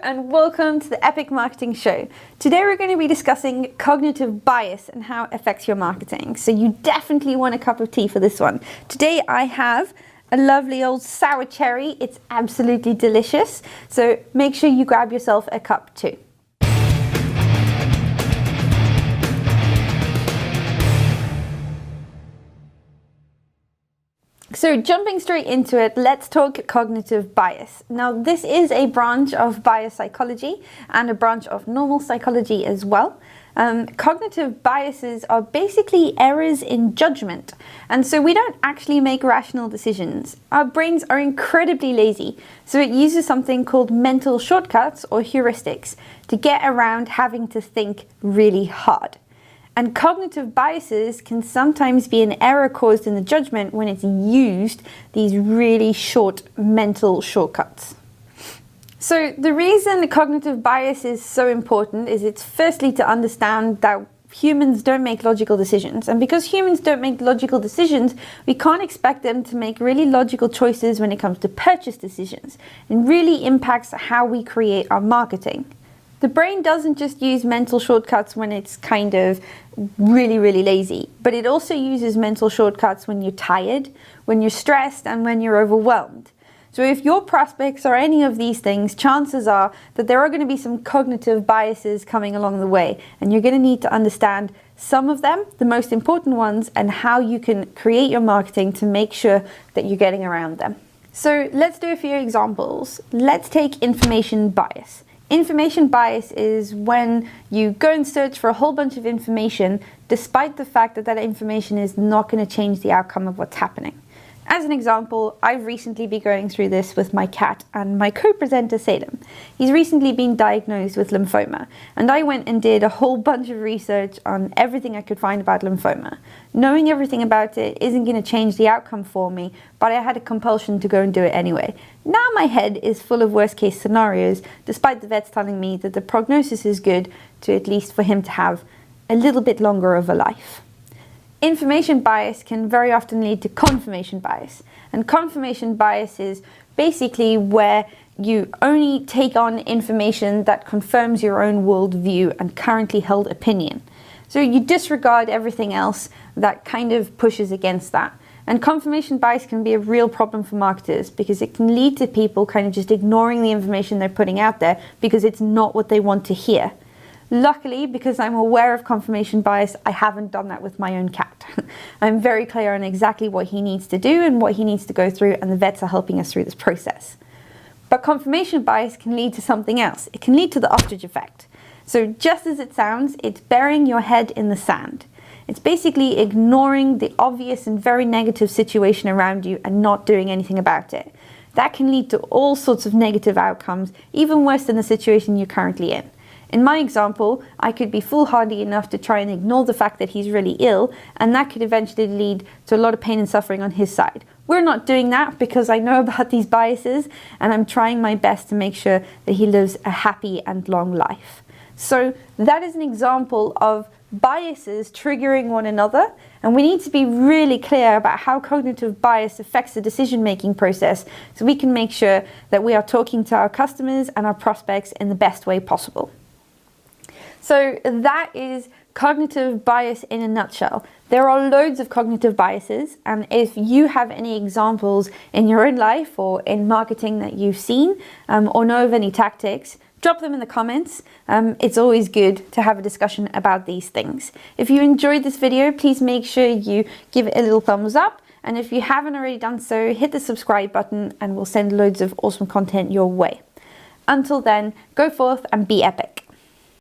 and welcome to the Epic Marketing Show. Today we're going to be discussing cognitive bias and how it affects your marketing. So you definitely want a cup of tea for this one. Today I have a lovely old sour cherry. It's absolutely delicious. So make sure you grab yourself a cup too. So jumping straight into it, let's talk cognitive bias. Now this is a branch of biopsychology and a branch of normal psychology as well. Cognitive biases are basically errors in judgment, and so we don't actually make rational decisions. Our brains are incredibly lazy, so it uses something called mental shortcuts or heuristics to get around having to think really hard. And cognitive biases can sometimes be an error caused in the judgment when it's used these really short mental shortcuts. So the reason cognitive bias is so important is it's firstly to understand that humans don't make logical decisions. And because humans don't make logical decisions, we can't expect them to make really logical choices when it comes to purchase decisions. It really impacts how we create our marketing. The brain doesn't just use mental shortcuts when it's kind of really lazy, but it also uses mental shortcuts when you're tired, when you're stressed, and when you're overwhelmed. So if your prospects are any of these things, chances are that there are going to be some cognitive biases coming along the way, and you're going to need to understand some of them, the most important ones, and how you can create your marketing to make sure that you're getting around them. So let's do a few examples. Let's take information bias. Information bias is when you go and search for a whole bunch of information despite the fact that that information is not going to change the outcome of what's happening. As an example, I've recently been going through this with my cat and my co-presenter Salem. He's recently been diagnosed with lymphoma, and I went and did a whole bunch of research on everything I could find about lymphoma. Knowing everything about it isn't going to change the outcome for me, but I had a compulsion to go and do it anyway. Now my head is full of worst case scenarios, despite the vets telling me that the prognosis is good to at least for him to have a little bit longer of a life. Information bias can very often lead to confirmation bias. And confirmation bias is basically where you only take on information that confirms your own worldview and currently held opinion. So you disregard everything else that kind of pushes against that. And confirmation bias can be a real problem for marketers because it can lead to people kind of just ignoring the information they're putting out there because it's not what they want to hear. Luckily, because I'm aware of confirmation bias, I haven't done that with my own cat. I'm very clear on exactly what he needs to do and what he needs to go through, and the vets are helping us through this process. But confirmation bias can lead to something else. It can lead to the ostrich effect. So just as it sounds, it's burying your head in the sand. It's basically ignoring the obvious and very negative situation around you and not doing anything about it. That can lead to all sorts of negative outcomes, even worse than the situation you're currently in. In my example, I could be foolhardy enough to try and ignore the fact that he's really ill, and that could eventually lead to a lot of pain and suffering on his side. We're not doing that because I know about these biases, and I'm trying my best to make sure that he lives a happy and long life. So that is an example of biases triggering one another, and we need to be really clear about how cognitive bias affects the decision-making process so we can make sure that we are talking to our customers and our prospects in the best way possible. So that is cognitive bias in a nutshell. There are loads of cognitive biases, and if you have any examples in your own life or in marketing that you've seen or know of any tactics, drop them in the comments. It's always good to have a discussion about these things. If you enjoyed this video, please make sure you give it a little thumbs up. And if you haven't already done so, hit the subscribe button and we'll send loads of awesome content your way. Until then, go forth and be epic.